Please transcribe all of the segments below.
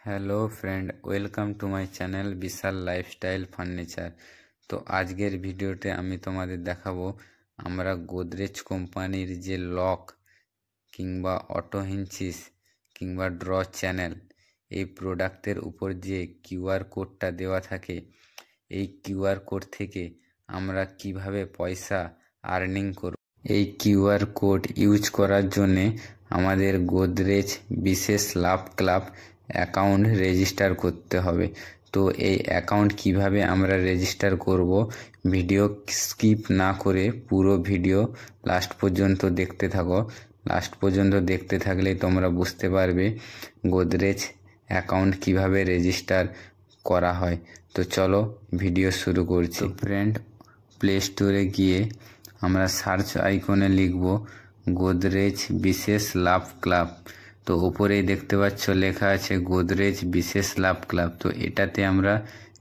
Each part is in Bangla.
Hello friend, welcome to my channel Vishal lifestyle furniture. তো আজকের ভিডিওতে আমি তোমাদের দেখাবো আমরা গোদরেজ কোম্পানির যে লক কিংবা অটো হিঞ্চিস কিংবা ড্র চ্যানেল এই প্রোডাক্টের উপর যে কিউআর কোডটা দেওয়া থাকে, এই কিউআর কোড থেকে আমরা কিভাবে পয়সা আর্নিং করব। এই কিউআর কোড ইউজ করার জন্যে আমাদের গোদরেজ বিশেষ লাভ ক্লাব অ্যাকাউন্ট রেজিস্টার করতে হবে। তো এই অ্যাকাউন্ট কিভাবে আমরা রেজিস্টার করব, ভিডিও স্কিপ না করে পুরো ভিডিও লাস্ট পর্যন্ত দেখতে থাকো। লাস্ট পর্যন্ত দেখতে থাকলে তোমরা বুঝতে পারবে গোদরেজ অ্যাকাউন্ট কিভাবে রেজিস্টার করা হয়। তো চলো ভিডিও শুরু করছি। ফ্রেন্ড, প্লে স্টোরে গিয়ে আমরা সার্চ আইকনে লিখব গোদরেজ বিশেষ লাভ ক্লাব। তো উপরেই দেখতে পাচ্ছ লেখা আছে গোদরেজ বিশেষ লাভ ক্লাব। তো এটাতে আমরা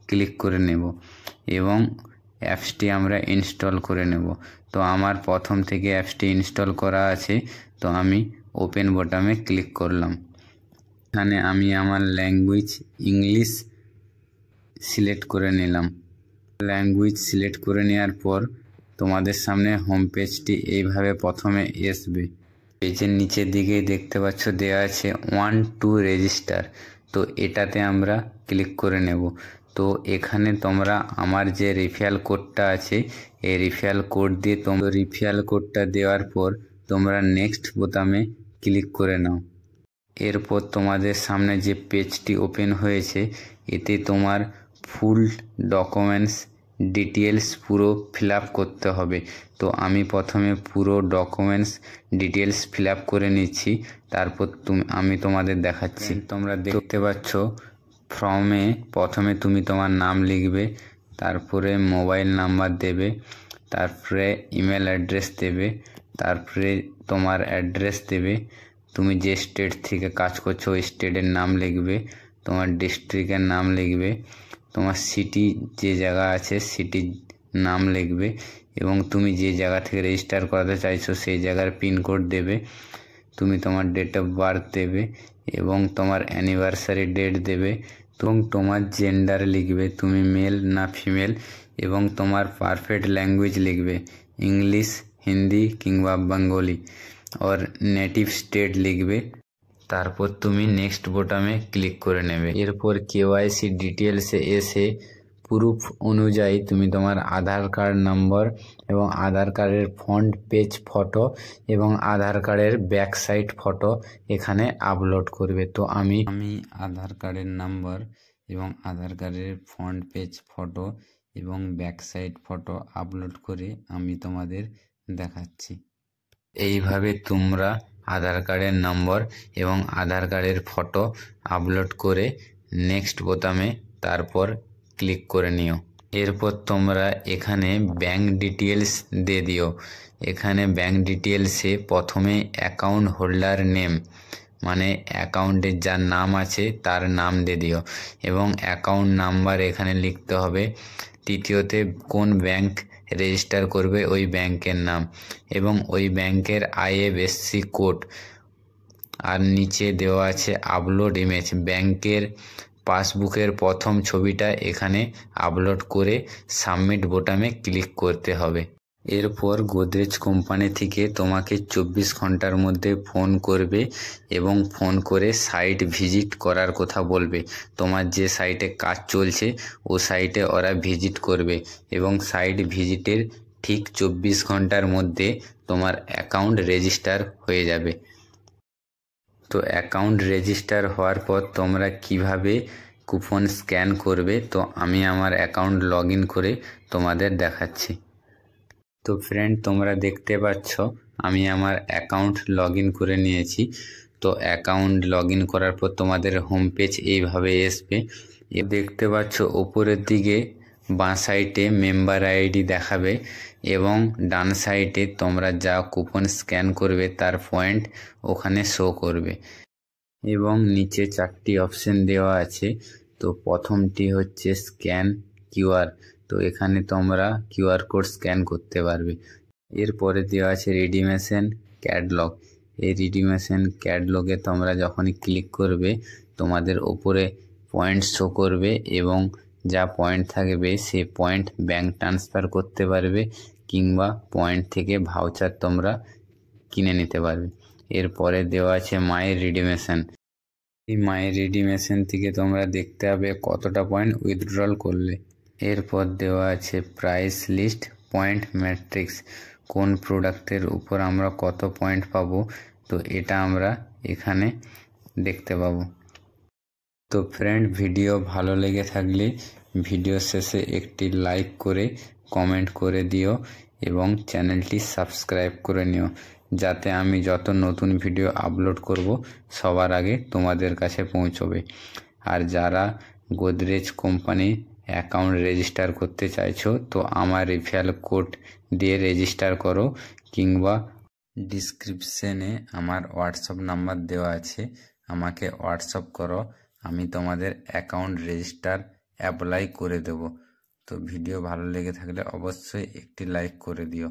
ক্লিক করে নেব এবং অ্যাপসটি আমরা ইনস্টল করে নেব। তো আমার প্রথম থেকে অ্যাপসটি ইনস্টল করা আছে, তো আমি ওপেন বোতামে ক্লিক করলাম। এখানে আমি আমার ল্যাঙ্গুয়েজ ইংলিশ সিলেক্ট করে নিলাম। ল্যাঙ্গুয়েজ সিলেক্ট করে নেওয়ার পর তোমাদের সামনে হোম পেজটি এইভাবে প্রথমে আসবে। পেজের নিচের দিকে দেখতে পাচ্ছ দেওয়া আছে 1 to রেজিস্টার। তো এটাতে আমরা ক্লিক করে নেব। তো এখানে তোমরা আমার যে রিফারেল কোডটা আছে, এই রিফারেল কোড দিয়ে তোমরা রিফারেল কোডটা দেওয়ার পর তোমরা নেক্সট বোতামে ক্লিক করে নাও। এরপর তোমাদের সামনে যে পেজটি ওপেন হয়েছে, এতে তোমার ফুল ডকুমেন্টস ডিটেলস পুরো ফিল আপ করতে হবে। তো আমি প্রথমে পুরো ডকুমেন্টস ডিটেলস ফিল আপ করে নিচ্ছি, তারপর আমি তোমাদের দেখাচ্ছি। তোমরা দেখতে পাচ্ছ ফর্মে প্রথমে তুমি তোমার নাম লিখবে, তারপরে মোবাইল নাম্বার দেবে, তারপরে ইমেল অ্যাড্রেস দেবে, তারপরে তোমার অ্যাড্রেস দেবে, তুমি যে স্টেট থেকে কাজ করছো ওই স্টেটের নাম লিখবে, তোমার ডিস্ট্রিক্টের নাম লিখবে, তোমার সিটি যে জায়গা আছে সিটির নাম লিখবে এবং তুমি যে জায়গা থেকে রেজিস্টার করাতে চাইছো সেই জায়গার পিনকোড দেবে, তুমি তোমার ডেট অফ বার্থ দেবে এবং তোমার অ্যানিভার্সারি ডেট দেবে এবং তোমার জেন্ডার লিখবে, তুমি মেল না ফিমেল, এবং তোমার পারফেক্ট ল্যাঙ্গুয়েজ লিখবে, ইংলিশ, হিন্দি কিংবা বেঙ্গলি और নেটিভ স্টেট লিখবে। তারপর তুমি নেক্সট বোতামে ক্লিক করে নেবে। এরপর কেওয়াইসি ডিটেলসে এসে প্রুফ অনুযায়ী তুমি তোমার আধার কার্ড নম্বর এবং আধার কার্ডের ফ্রন্ট পেজ ফটো এবং আধার কার্ডের ব্যাক সাইড ফটো এখানে আপলোড করবে। তো আমি আধার কার্ডের নাম্বার এবং আধার কার্ডের ফ্রন্ট পেজ ফটো এবং ব্যাক সাইড ফটো আপলোড করে আমি তোমাদের দেখাচ্ছি। এইভাবে তোমরা আধার কার্ডের নম্বর এবং আধার কার্ডের ফটো আপলোড করে নেক্সট বোতামে তারপর ক্লিক করে নিও। এরপর তোমরা এখানে ব্যাঙ্ক ডিটেলস দিয়ে দিও। এখানে ব্যাঙ্ক ডিটেলসে প্রথমে অ্যাকাউন্ট হোল্ডার নেম মানে অ্যাকাউন্টের যার নাম আছে তার নাম দিয়ে দিও এবং অ্যাকাউন্ট নাম্বার এখানে লিখতে হবে। তৃতীয়তে কোন ব্যাঙ্ক রেজিস্টার করবে ওই ব্যাংকের নাম এবং ওই ব্যাংকের আইএফএসসি কোড, আর নিচে দেওয়া আছে আপলোড ইমেজ, ব্যাংকের পাসবুকের প্রথম ছবিটা এখানে আপলোড করে সাবমিট বোতামে ক্লিক করতে হবে। এরপর গোদরেজ কোম্পানি থেকে তোমাকে 24 ঘন্টার মধ্যে ফোন করবে এবং ফোন করে সাইট ভিজিট করার কথা বলবে। তোমার যে সাইটে কাজ চলছে ও সাইটে ওরা ভিজিট করবে এবং সাইট ভিজিটের ঠিক 24 ঘন্টার মধ্যে তোমার অ্যাকাউন্ট রেজিস্টার হয়ে যাবে। তো অ্যাকাউন্ট রেজিস্টার হওয়ার পর তোমরা কিভাবে কুপন স্ক্যান করবে, তো আমি আমার অ্যাকাউন্ট লগ ইন করে তোমাদের দেখাচ্ছি। তো ফ্রেন্ড, তোমরা দেখতে পাচ্ছ আমি আমার অ্যাকাউন্ট লগ ইন করে নিয়েছি। তো অ্যাকাউন্ট লগ ইন করার পর তোমাদের হোম পেজ এইভাবে আসবে। দেখতে পাচ্ছ উপরের দিকে বাঁ সাইডে মেম্বার আইডি দেখাবে এবং ডান সাইডে তোমরা যা কুপন স্ক্যান করবে তার পয়েন্ট ওখানে শো করবে এবং নিচে 4টি অপশন দেওয়া আছে। তো প্রথমটি হচ্ছে স্ক্যান কিউআর। তো এখানে তোমরা কিউআর কোড স্ক্যান করতে পারবে। এরপরে দেওয়া আছে রিডিমেশন ক্যাটলগ। এই রিডিমেশন ক্যাটলগে তোমরা যখনই ক্লিক করবে তোমাদের ওপরে পয়েন্ট শো করবে এবং যা পয়েন্ট থাকবে সেই পয়েন্ট ব্যাংক ট্রান্সফার করতে পারবে কিংবা পয়েন্ট থেকে ভাউচার তোমরা কিনে নিতে পারবে। এরপরে দেওয়া আছে মাই রিডিমেশন। এই মাই রিডিমেশন থেকে তোমরা দেখতে হবে কতটা পয়েন্ট উইথড্রল করলে। এরপর দেওয়া আছে প্রাইস লিস্ট পয়েন্ট ম্যাট্রিক্স, কোন প্রোডাক্টের উপর আমরা কত পয়েন্ট পাবো, তো এটা আমরা এখানে দেখতে পাবো। তো ফ্রেন্ড, ভিডিও ভালো লেগে থাকলে ভিডিও শেষে একটি লাইক করে কমেন্ট করে দিও এবং চ্যানেলটি সাবস্ক্রাইব করে নিও, যাতে আমি যত নতুন ভিডিও আপলোড করব সবার আগে তোমাদের কাছে পৌঁছবে। আর যারা গোদরেজ কোম্পানি অ্যাকাউন্ট রেজিস্টার করতে চাইছো তো আমার রেফারেল কোড দিয়ে রেজিস্টার করো, কিংবা ডিসক্রিপশনে আমার হোয়াটসঅ্যাপ নাম্বার দেওয়া আছে, আমাকে হোয়াটসঅ্যাপ করো, আমি তোমাদের অ্যাকাউন্ট রেজিস্টার অ্যাপ্লাই করে দেব। তো ভিডিও ভালো লেগে থাকলে অবশ্যই একটি লাইক করে দিও।